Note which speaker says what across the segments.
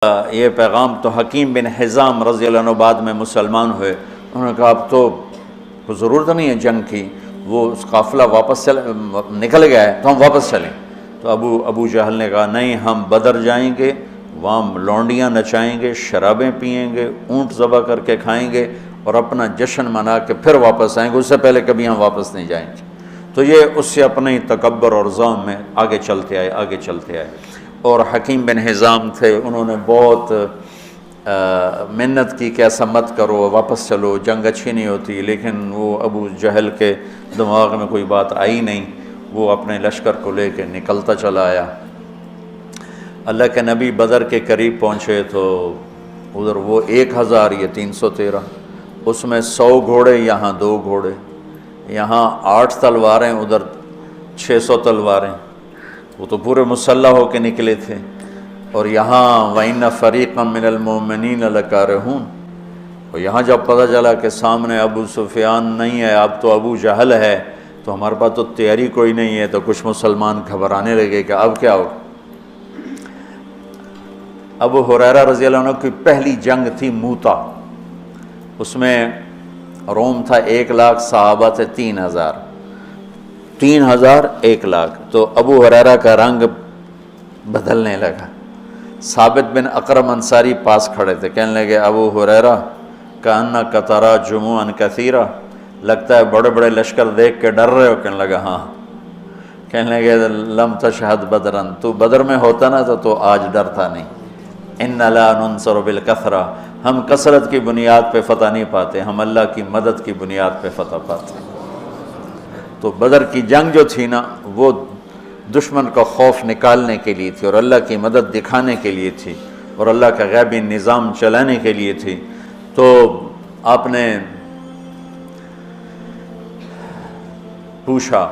Speaker 1: یہ پیغام تو حکیم بن حزام رضی اللہ عنہ بعد میں مسلمان ہوئے، انہوں نے کہا اب تو کوئی ضرورت نہیں ہے جنگ کی، وہ اس قافلہ واپس نکل گیا ہے تو ہم واپس چلیں۔ تو ابو جہل نے کہا نہیں، ہم بدر جائیں گے، وہاں لونڈیاں نچائیں گے، شرابیں پئیں گے، اونٹ ذبح کر کے کھائیں گے اور اپنا جشن منا کے پھر واپس آئیں گے، اس سے پہلے کبھی ہم واپس نہیں جائیں گے۔ تو یہ اس سے اپنے تکبر اور ظلم میں آگے چلتے آئے۔ اور حکیم بن حزام تھے، انہوں نے بہت محنت کی کہ ایسا مت کرو، واپس چلو، جنگ اچھی نہیں ہوتی، لیکن وہ ابو جہل کے دماغ میں کوئی بات آئی نہیں، وہ اپنے لشکر کو لے کے نکلتا چلا آیا۔ اللہ کے نبی بدر کے قریب پہنچے تو ادھر وہ 1000، یہ 313، اس میں 100 گھوڑے، یہاں 2 گھوڑے، یہاں 8 تلواریں، ادھر 600 تلواریں، وہ تو پورے مسلح ہو کے نکلے تھے۔ اور یہاں وَإِنَّ فَرِيقًا مِّنَ الْمُؤْمِنِينَ لَكَارِهُونَ، اور یہاں جب پتہ چلا کہ سامنے ابو سفیان نہیں ہے، اب تو ابو جہل ہے، تو ہمارے پاس تو تیاری کوئی نہیں ہے، تو کچھ مسلمان گھبرانے لگے کہ اب کیا ہوگا۔ ابو ہریرہ رضی اللہ عنہ کی پہلی جنگ تھی موتا، اس میں روم تھا 1,00,000، صحابہ تھے 3,000، 1,00,000 تو ابو ہریرہ کا رنگ بدلنے لگا۔ ثابت بن اقرم انصاری پاس کھڑے تھے، کہنے لگے ابو ہریرہ کأنک تری جموعا کثیرا، لگتا ہے بڑے بڑے لشکر دیکھ کے ڈر رہے ہو؟ کہنے لگا ہاں۔ کہنے لگے لم تشہد بدرا، تو بدر میں ہوتا نا تو آج ڈرتا نہیں۔ ان لا ننصر بالکثرہ، ہم کثرت کی بنیاد پہ فتح نہیں پاتے، ہم اللہ کی مدد کی بنیاد پہ فتح پاتے ہیں۔ تو بدر کی جنگ جو تھی نا، وہ دشمن کا خوف نکالنے کے لیے تھی اور اللہ کی مدد دکھانے کے لیے تھی اور اللہ کا غیبی نظام چلانے کے لیے تھی۔ تو آپ نے پوچھا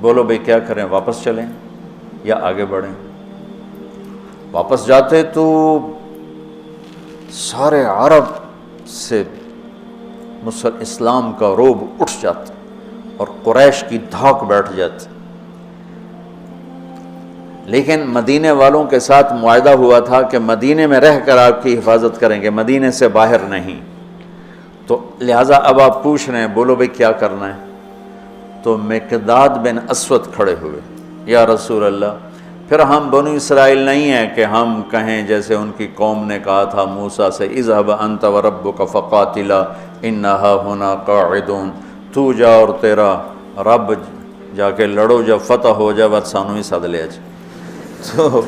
Speaker 1: بولو بھئی کیا کریں، واپس چلیں یا آگے بڑھیں؟ واپس جاتے تو سارے عرب سے اسلام کا رعب اٹھ جاتا اور قریش کی دھاک بیٹھ جاتی، لیکن مدینے والوں کے ساتھ معاہدہ ہوا تھا کہ مدینے میں رہ کر آپ کی حفاظت کریں گے، مدینے سے باہر نہیں۔ تو لہٰذا اب آپ پوچھ رہے ہیں بولو بھئی کیا کرنا ہے؟ تو مقداد بن اسود کھڑے ہوئے، یا رسول اللہ، پھر ہم بنو اسرائیل نہیں ہیں کہ ہم کہیں جیسے ان کی قوم نے کہا تھا موسیٰ سے اذهب انت وربک فقاتلا انا ہاہنا قاعدون، تو جا اور تیرا رب جا کے لڑو، جب فتح ہو جائے بات سانو ہی سد لیا جائے۔ تو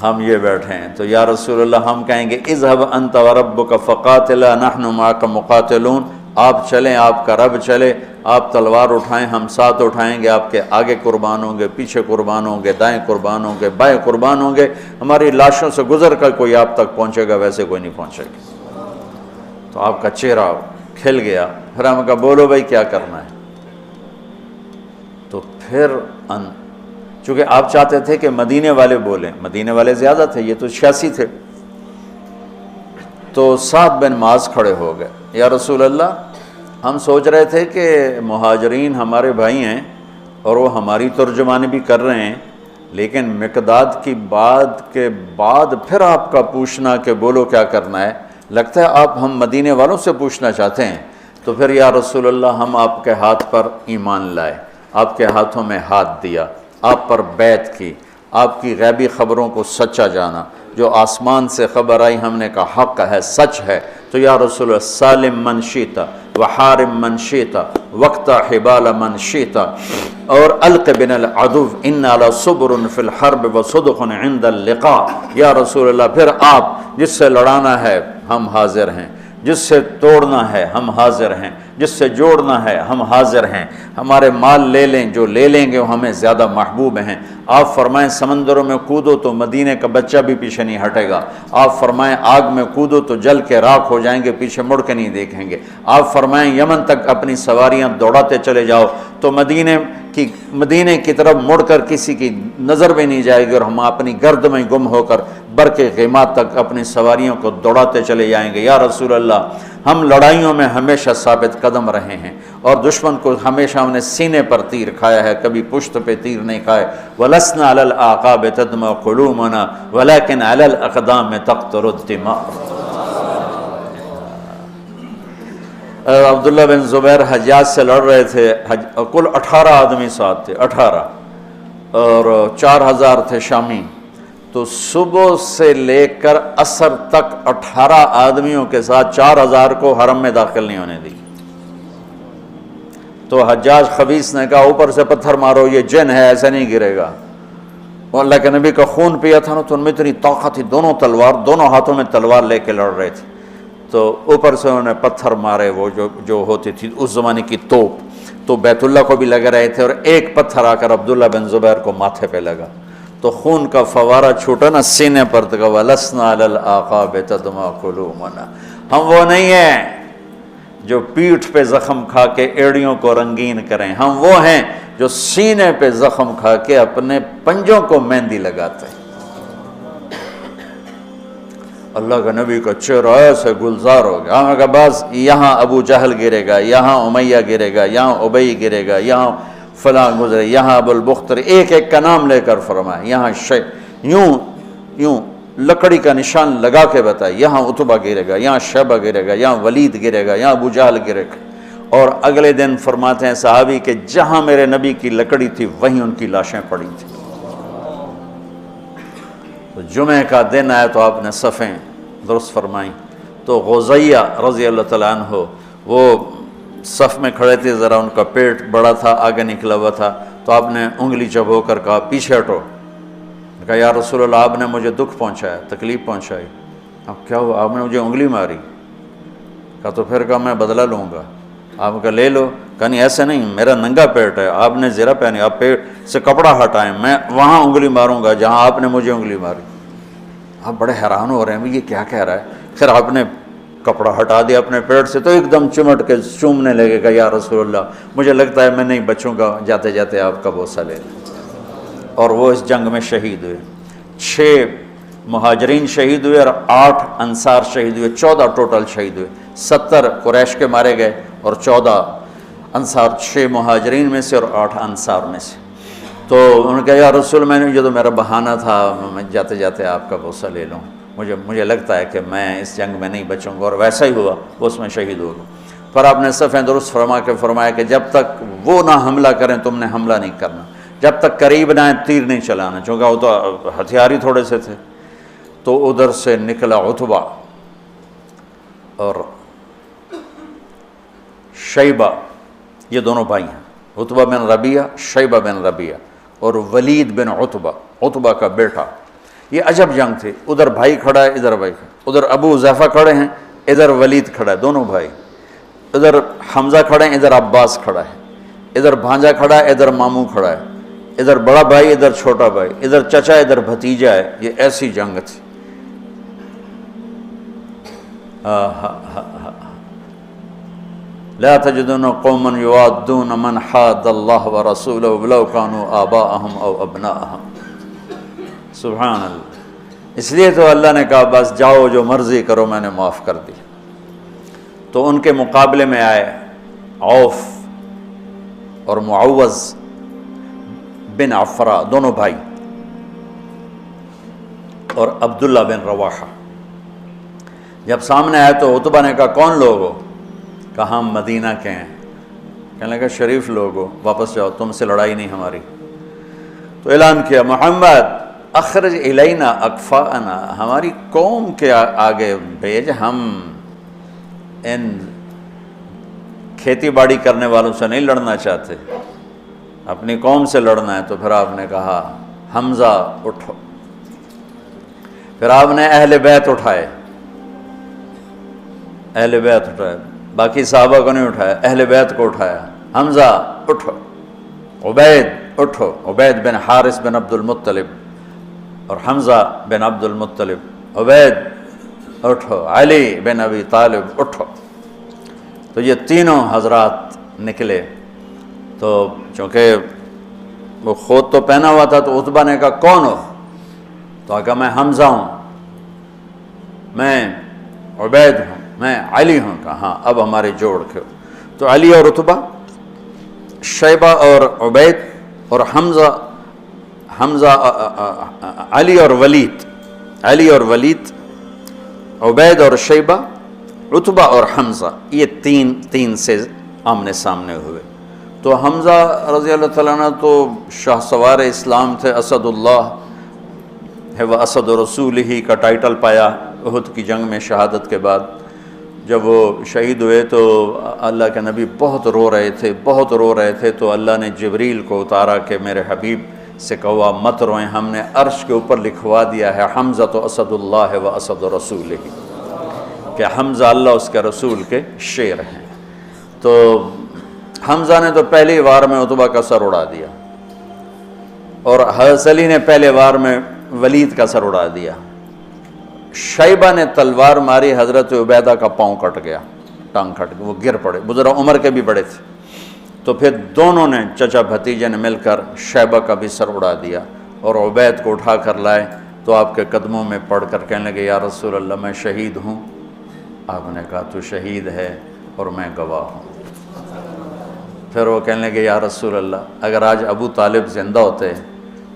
Speaker 1: ہم یہ بیٹھے ہیں، تو یا رسول اللہ ہم کہیں گے اذهب انت وربک فقاتلا نحن معک مقاتلون، آپ چلیں، آپ کا رب چلے، آپ تلوار اٹھائیں، ہم ساتھ اٹھائیں گے، آپ کے آگے قربان ہوں گے، پیچھے قربان ہوں گے، دائیں قربان ہوں گے، بائیں قربان ہوں گے، ہماری لاشوں سے گزر کر کوئی آپ تک پہنچے گا، ویسے کوئی نہیں پہنچے گا۔ تو آپ کا چہرہ کھل گیا، پھر ہم کہا بولو بھائی کیا کرنا ہے؟ تو پھر چونکہ آپ چاہتے تھے کہ مدینے والے بولیں، مدینے والے زیادہ تھے، یہ تو 86 تھے، تو سعد بن معاذ کھڑے ہو گئے، یا رسول اللہ ہم سوچ رہے تھے کہ مہاجرین ہمارے بھائی ہیں اور وہ ہماری ترجمانی بھی کر رہے ہیں، لیکن مقداد کی بات کے بعد پھر آپ کا پوچھنا کہ بولو کیا کرنا ہے، لگتا ہے آپ ہم مدینے والوں سے پوچھنا چاہتے ہیں۔ تو پھر یا رسول اللہ ہم آپ کے ہاتھ پر ایمان لائے، آپ کے ہاتھوں میں ہاتھ دیا، آپ پر بیعت کی، آپ کی غیبی خبروں کو سچا جانا، جو آسمان سے خبر آئی ہم نے کہا حق ہے، سچ ہے۔ تو یا رسول اللہ سالم من شیتا وحارم من شیتا وقت حبال من شیتا اور الق بن العدو انا لصبر فی الحرب وصدق عند اللقاء، یا رسول اللہ پھر آپ جس سے لڑانا ہے ہم حاضر ہیں، جس سے توڑنا ہے ہم حاضر ہیں، جس سے جوڑنا ہے ہم حاضر ہیں، ہمارے مال لے لیں، جو لے لیں گے وہ ہمیں زیادہ محبوب ہیں۔ آپ فرمائیں سمندروں میں کودو تو مدینے کا بچہ بھی پیچھے نہیں ہٹے گا، آپ فرمائیں آگ میں کودو تو جل کے راکھ ہو جائیں گے، پیچھے مڑ کے نہیں دیکھیں گے، آپ فرمائیں یمن تک اپنی سواریاں دوڑاتے چلے جاؤ تو مدینے کہ مدینے کی طرف مڑ کر کسی کی نظر بھی نہیں جائے گی، اور ہم اپنی گرد میں گم ہو کر برق غیمات تک اپنی سواریوں کو دوڑاتے چلے جائیں گے۔ یا رسول اللہ، ہم لڑائیوں میں ہمیشہ ثابت قدم رہے ہیں، اور دشمن کو ہمیشہ ہم نے سینے پر تیر کھایا ہے، کبھی پشت پہ تیر نہیں کھائے۔ وَلَسْنَا عَلَى الْأَعْقَابِ تَدْمَعُ قُلُوبُنَا وَلَكِنْ عَلَى الْأَقْدَامِ تَقْطُرُ الدِّمَاءُ۔ عبداللہ بن زبیر حجاج سے لڑ رہے تھے، کل 18 آدمی ساتھ تھے، 18، اور 4000 تھے شامی، تو صبح سے لے کر عصر تک 18 آدمیوں کے ساتھ 4000 کو حرم میں داخل نہیں ہونے دی۔ تو حجاج خبیث نے کہا اوپر سے پتھر مارو، یہ جن ہے، ایسے نہیں گرے گا۔ وہ اللہ کے نبی کا خون پیا تھا نا، تو ان میں اتنی طاقت تھی، دونوں ہاتھوں میں تلوار لے کے لڑ رہے تھے، تو اوپر سے انہوں نے پتھر مارے، وہ جو ہوتی تھی اس زمانے کی توپ، تو بیت اللہ کو بھی لگ رہے تھے، اور ایک پتھر آ کر عبداللہ بن زبیر کو ماتھے پہ لگا، تو خون کا فوارہ چھوٹا نا سینے پر، تو وَلَسْنَا عَلَى الْأَعْقَابِ تَدْمَعُ قُلُوبُنَا، ہم وہ نہیں ہیں جو پیٹھ پہ زخم کھا کے ایڑیوں کو رنگین کریں، ہم وہ ہیں جو سینے پہ زخم کھا کے اپنے پنجوں کو مہندی لگاتے ہیں۔ اللہ کا نبی کا چہرہ ایسے گلزار ہو گیا، ہم کہا بس یہاں ابو جہل گرے گا، یہاں امیہ گرے گا، یہاں ابی گرے گا، یہاں فلاں گزرے، یہاں ابو البختری، ایک ایک کا نام لے کر فرمایا، یہاں یوں لکڑی کا نشان لگا کے بتایا، یہاں عتبہ گرے گا، یہاں شیبہ گرے گا، یہاں ولید گرے گا، یہاں ابو جہل گرے گا۔ اور اگلے دن فرماتے ہیں صحابی کہ جہاں میرے نبی کی لکڑی تھی وہیں ان کی لاشیں پڑی تھیں۔ تو جمعہ کا دن آیا تو آپ نے صفیں درست فرمائیں، تو غزیہ رضی اللہ تعالیٰ عنہ وہ صف میں کھڑے تھے، ذرا ان کا پیٹ بڑا تھا، آگے نکلا ہوا تھا، تو آپ نے انگلی چبو کر کہا پیچھے ہٹو، کہا یا رسول اللہ آپ نے مجھے دکھ پہنچایا، تکلیف پہنچائی، اب کیا ہوا؟ آپ نے مجھے انگلی ماری، کہا تو پھر کہا میں بدلہ لوں گا، آپ کہا لے لو، کہا نہیں ایسے نہیں، میرا ننگا پیٹ ہے، آپ نے زرہ پہنی، آپ پیٹ سے کپڑا ہٹائیں، میں وہاں انگلی ماروں گا جہاں آپ نے مجھے انگلی ماری۔ آپ بڑے حیران ہو رہے ہیں یہ کیا کہہ رہا ہے، پھر آپ نے کپڑا ہٹا دیا اپنے پیٹ سے، تو ایک دم چمٹ کے چومنے لگے گا، یا رسول اللہ مجھے لگتا ہے میں نہیں بچوں گا، جاتے جاتے آپ کا بوسہ لے لیں۔ اور وہ اس جنگ میں شہید ہوئے، 6 مہاجرین شہید ہوئے اور 8 انصار شہید ہوئے، 14 ٹوٹل شہید ہوئے، 70 قریش کے مارے گئے اور 14 انصار، 6 مہاجرین میں سے اور 8 انصار میں سے۔ تو انہوں نے کہا یا رسول میں نے یہ تو میرا بہانہ تھا، میں جاتے جاتے آپ کا بوسہ لے لوں، مجھے لگتا ہے کہ میں اس جنگ میں نہیں بچوں گا، اور ویسا ہی ہوا، وہ اس میں شہید ہو گیا۔ پھر آپ نے صفیں درست فرما کے فرمایا کہ جب تک وہ نہ حملہ کریں تم نے حملہ نہیں کرنا، جب تک قریب نہ آئیں تیر نہیں چلانا، چونکہ وہ تو ہتھیار ہی تھوڑے سے تھے۔ تو ادھر سے نکلا عتبہ اور شیبہ، یہ دونوں بھائی ہیں، عتبہ بن ربیعہ، شیبہ بن ربیعہ، اور ولید بن عتبہ کا بیٹا۔ یہ عجب جنگ تھی، ادھر بھائی کھڑا ہے، ادھر بھائی کھڑا، ادھر ابو حذیفہ کھڑے ہیں، ادھر ولید کھڑا ہے، دونوں بھائی، ادھر حمزہ کھڑے ہیں، ادھر عباس کھڑا ہے، ادھر بھانجا کھڑا ہے، ادھر ماموں کھڑا ہے، ادھر بڑا بھائی، ادھر چھوٹا بھائی، ادھر چچا، ادھر بھتیجا ہے۔ یہ ایسی جنگ تھی۔ لا تجدون قوما يوادون من حاد الله ورسوله ولو كانوا آباءهم او ابناءهم۔ سبحان اللہ۔ اس لیے تو اللہ نے کہا بس جاؤ جو مرضی کرو، میں نے معاف کر دی۔ تو ان کے مقابلے میں آئے عوف اور معوذ بن عفرا، دونوں بھائی، اور عبداللہ بن رواحہ۔ جب سامنے آئے تو عتبہ نے کہا کون لوگ ہو؟ کہا ہم مدینہ کے ہیں۔ کہنے لگا شریف لوگ ہو، واپس جاؤ، تم سے لڑائی نہیں ہماری۔ تو اعلان کیا محمد اخرج الینا اکفاءنا، ہماری قوم کے آگے بھیج، ہم ان کھیتی باڑی کرنے والوں سے نہیں لڑنا چاہتے، اپنی قوم سے لڑنا ہے۔ تو پھر آپ نے کہا حمزہ اٹھو، پھر آپ نے اہل بیت اٹھائے، اہل بیت اٹھائے، باقی صحابہ کو نہیں اٹھایا، اہل بیت کو اٹھایا۔ حمزہ اٹھو، عبید اٹھو، عبید بن حارث بن عبد المطلب، اور حمزہ بن عبد المطلب، عبید اٹھو، علی بن ابی طالب اٹھو۔ تو یہ تینوں حضرات نکلے، تو چونکہ وہ خوت تو پہنا ہوا تھا، تو عتبہ نے کہا کون ہو؟ تو کہا میں حمزہ ہوں، میں عبید ہوں، میں علی ہوں۔ کہا ہاں اب ہمارے جوڑ کے ہو۔ تو علی اور عتبہ، شیبہ اور عبید، اور حمزہ علی اور ولید، عبید اور شیبہ، عتبہ اور حمزہ، یہ تین سے آمنے سامنے ہوئے۔ تو حمزہ رضی اللہ تعالیٰ عنہ تو شاہ سوار اسلام تھے، اسد اللہ ہے و اسد رسول ہی کا ٹائٹل پایا احد کی جنگ میں شہادت کے بعد۔ جب وہ شہید ہوئے تو اللہ کے نبی بہت رو رہے تھے، تو اللہ نے جبریل کو اتارا کہ میرے حبیب سے کہا مت روئیں، ہم نے عرش کے اوپر لکھوا دیا ہے حمزہ تو اسد اللہ و اسد رسول ہی، کہ حمزہ اللہ اس کے رسول کے شیر ہیں۔ تو حمزہ نے تو پہلی وار میں عتبہ کا سر اڑا دیا، اور حضرت علی نے پہلے وار میں ولید کا سر اڑا دیا۔ شیبہ نے تلوار ماری، حضرت عبیدہ کا پاؤں کٹ گیا، ٹانگ کٹ گئی، وہ گر پڑے، بزرگ عمر کے بھی بڑے تھے۔ تو پھر دونوں نے چچا بھتیجے نے مل کر شیبہ کا بھی سر اڑا دیا، اور عبید کو اٹھا کر لائے تو آپ کے قدموں میں پڑھ کر کہنے لگے یا رسول اللہ میں شہید ہوں۔ آپ نے کہا تو شہید ہے اور میں گواہ ہوں۔ پھر وہ کہنے لگے یا رسول اللہ اگر آج ابو طالب زندہ ہوتے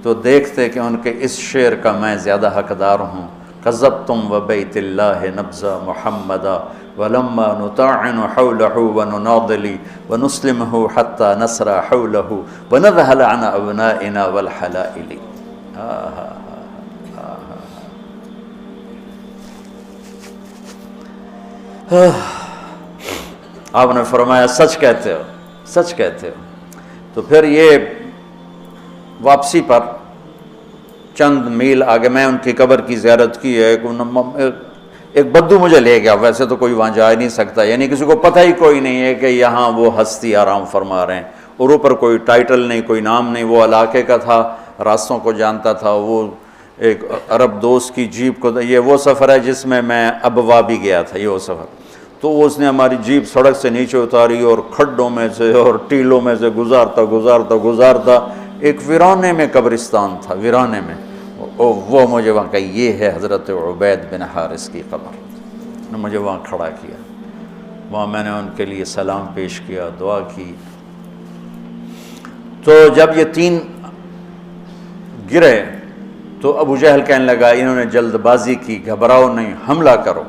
Speaker 1: تو دیکھتے کہ ان کے اس شعر کا میں زیادہ حقدار ہوں، کذبتم وبیت اللہ نبذ محمدا ولما نطاعن حولہ ونناضل ونسلمہ حتی نسرى حولہ ونذهل عن ابنائنا والحلائل۔ آپ نے فرمایا سچ کہتے ہو، سچ کہتے ہو۔ تو پھر یہ واپسی پر چند میل آگے میں ان کی قبر کی زیارت کی ہے، ایک بدو مجھے لے گیا، ویسے تو کوئی وہاں جا ہی نہیں سکتا، یعنی کسی کو پتہ ہی کوئی نہیں ہے کہ یہاں وہ ہستی آرام فرما رہے ہیں، اور اوپر کوئی ٹائٹل نہیں، کوئی نام نہیں، وہ علاقے کا تھا، راستوں کو جانتا تھا۔ وہ ایک عرب دوست کی جیپ کو، یہ وہ سفر ہے جس میں میں ابوا بھی گیا تھا، یہ وہ سفر، تو اس نے ہماری جیپ سڑک سے نیچے اتاری اور کھڈوں میں سے اور ٹیلوں میں سے گزارتا ایک ویرانے میں قبرستان تھا، ویرانے میں، وہ مجھے وہاں کہا یہ ہے حضرت عبید بن حارث کی قبر، نے مجھے وہاں کھڑا کیا، وہاں میں نے ان کے لیے سلام پیش کیا، دعا کی۔ تو جب یہ تین گرے تو ابو جہل کہنے لگا انہوں نے جلد بازی کی، گھبراؤ نہیں، حملہ کرو۔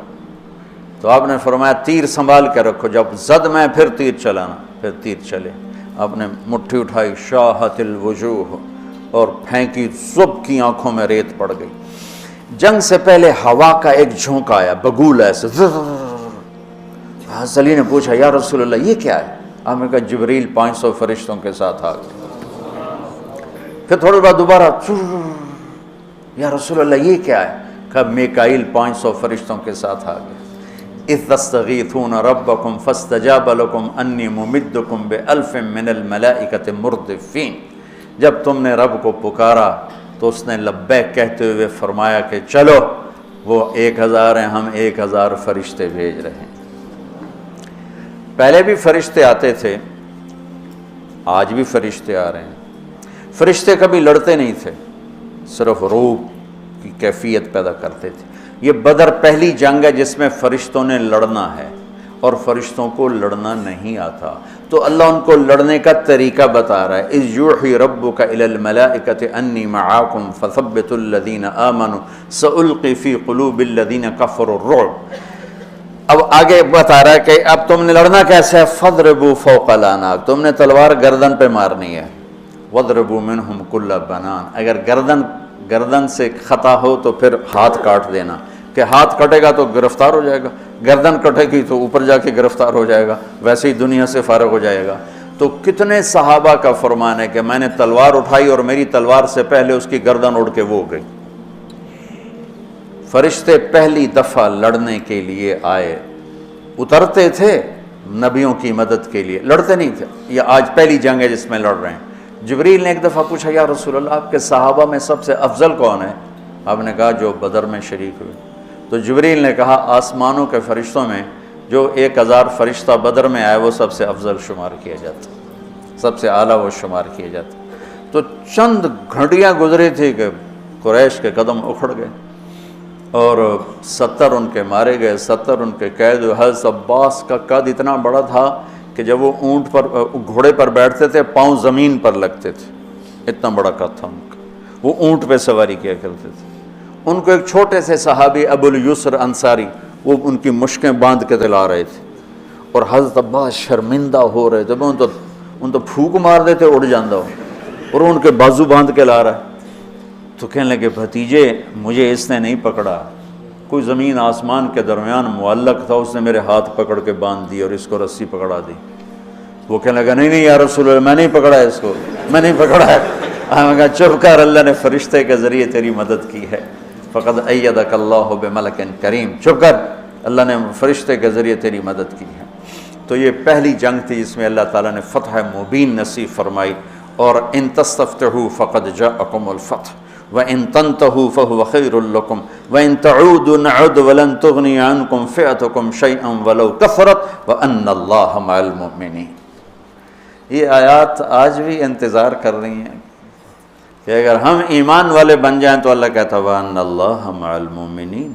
Speaker 1: تو آپ نے فرمایا تیر سنبھال کے رکھو، جب زد میں پھر تیر چلانا، پھر تیر چلے۔ آپ نے مٹھی اٹھائی، شاہت الوجوہ، اور پھینکی، سب کی آنکھوں میں ریت پڑ گئی۔ جنگ سے پہلے ہوا کا ایک جھونکا آیا، بگول ایسے، حضرت علی نے پوچھا یا رسول اللہ یہ کیا ہے؟ آپ نے کہا جبریل 500 فرشتوں کے ساتھ آ گئے۔ پھر تھوڑی بعد دوبارہ یا رسول اللہ یہ کیا ہے؟ کہا میکائیل 500 فرشتوں کے ساتھ آ گئے۔ اذ تستغیثون ربکم فاستجاب لکم انی ممدکم بألف من الملائکۃ مردفین، جب تم نے رب کو پکارا تو اس نے لبیک کہتے ہوئے فرمایا کہ چلو، وہ 1000 ہیں، ہم 1000 فرشتے بھیج رہے ہیں۔ پہلے بھی فرشتے آتے تھے، آج بھی فرشتے آ رہے ہیں۔ فرشتے کبھی لڑتے نہیں تھے، صرف روح کی کیفیت پیدا کرتے تھے۔ یہ بدر پہلی جنگ ہے جس میں فرشتوں نے لڑنا ہے، اور فرشتوں کو لڑنا نہیں آتا، تو اللہ ان کو لڑنے کا طریقہ بتا رہا ہے۔ اذ یوحی ربک الی الملائکۃ انی معاکم فثبتوا الذین آمنوا سألقی فی قلوب الذین کفروا الرعب۔ اب آگے بتا رہا ہے کہ اب تم نے لڑنا کیسے ہے، فضربوا فوق الاعناق، تم نے تلوار گردن پہ مارنی ہے، وضربوا منہم کل بنان، اگر گردن سے خطا ہو تو پھر ہاتھ کاٹ دینا، کہ ہاتھ کٹے گا تو گرفتار ہو جائے گا، گردن کٹے گی تو اوپر جا کے گرفتار ہو جائے گا، ویسے ہی دنیا سے فارغ ہو جائے گا۔ تو کتنے صحابہ کا فرمان ہے کہ میں نے تلوار اٹھائی اور میری تلوار سے پہلے اس کی گردن اڑ کے وہ گئی۔ فرشتے پہلی دفعہ لڑنے کے لیے آئے، اترتے تھے نبیوں کی مدد کے لیے، لڑتے نہیں تھے۔ یہ آج پہلی جنگ ہے جس میں لڑ رہے ہیں۔ جبریل نے ایک دفعہ پوچھا یا رسول اللہ آپ کے صحابہ میں سب سے افضل کون ہے؟ آپ نے کہا جو بدر میں شریک ہوئے۔ تو جبریل نے کہا آسمانوں کے فرشتوں میں جو 1000 فرشتہ بدر میں آئے وہ سب سے افضل شمار کیا جاتا، سب سے اعلیٰ وہ شمار کیا جاتا۔ تو چند گھڑیاں گزری تھی کہ قریش کے قدم اکھڑ گئے اور 70 ان کے مارے گئے، 70 ان کے قید ہوئے۔ حضرت عباس کا قد اتنا بڑا تھا کہ جب وہ اونٹ پر گھوڑے پر بیٹھتے تھے پاؤں زمین پر لگتے تھے، اتنا بڑا قد تھا ان کا۔ وہ اونٹ پہ سواری کیا کرتے تھے۔ ان کو ایک چھوٹے سے صحابی ابو الیسر انصاری، وہ ان کی مشکیں باندھ کے دلا رہے تھے، اور حضرت عباس شرمندہ ہو رہے تھے، ان تو پھونک مار دیتے اڑ جاندہ ہو، اور ان کے بازو باندھ کے لا رہا ہے۔ تو کہنے لگے بھتیجے مجھے اس نے نہیں پکڑا، کوئی زمین آسمان کے درمیان معلق تھا، اس نے میرے ہاتھ پکڑ کے باندھ دی اور اس کو رسی پکڑا دی۔ وہ کہنے لگا نہیں یا رسول اللہ میں نہیں پکڑا ہے اس کو، میں نہیں پکڑا ہے۔ ہم کہا چپ کر، اللہ نے فرشتے کے ذریعے تیری مدد کی ہے، فقد ایدک اللہ بملک کریم، چپ کر، اللہ نے فرشتے کے ذریعے تیری مدد کی ہے۔ تو یہ پہلی جنگ تھی جس میں اللہ تعالیٰ نے فتح مبین نصیب فرمائی، اور ان تستفتحوا فقد جاءکم الفتح وَإِن تَنْتَهُوا فَهُوَ خَيْرٌ لَكُمْ وَإِن تَعُودُوا نَعُدْ وَلَن تُغْنِيَ عَنْكُمْ فِئَتُكُمْ شَيْئًا وَلَوْ كَثُرَتْ وَأَنَّ اللَّهَ مَعَ الْمُؤْمِنِينَ۔ یہ آیات آج بھی انتظار کر رہی ہیں کہ اگر ہم ایمان والے بن جائیں تو اللہ کہتا وَأَنَّ اللَّهَ مَعَ الْمُؤْمِنِينَ،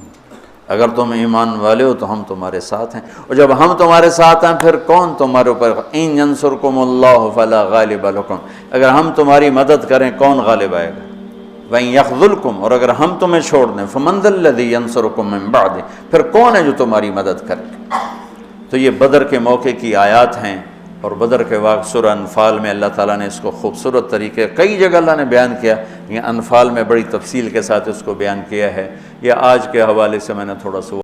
Speaker 1: اگر تم ایمان والے ہو تو ہم تمہارے ساتھ ہیں، اور جب ہم تمہارے ساتھ ہیں پھر کون تمہارے اوپر؟ إِن يَنْصُرْكُمُ اللَّهُ فَلَا غَالِبَ لَكُمْ، اگر ہم تمہاری مدد کریں کون غالب آئے گا؟ وَإِن يَخْذُلْكُمْ، اور اگر ہم تمہیں چھوڑ دیں فَمَنْ ذَا الَّذِي يَنْصُرُكُمْ مِنْ بَعْدِهِ، پھر کون ہے جو تمہاری مدد کرے؟ تو یہ بدر کے موقع کی آیات ہیں، اور بدر کے واقع سورہ انفال میں اللہ تعالیٰ نے اس کو خوبصورت طریقے کئی جگہ اللہ نے بیان کیا، یہ انفال میں بڑی تفصیل کے ساتھ اس کو بیان کیا ہے۔ یہ آج کے حوالے سے میں نے تھوڑا سا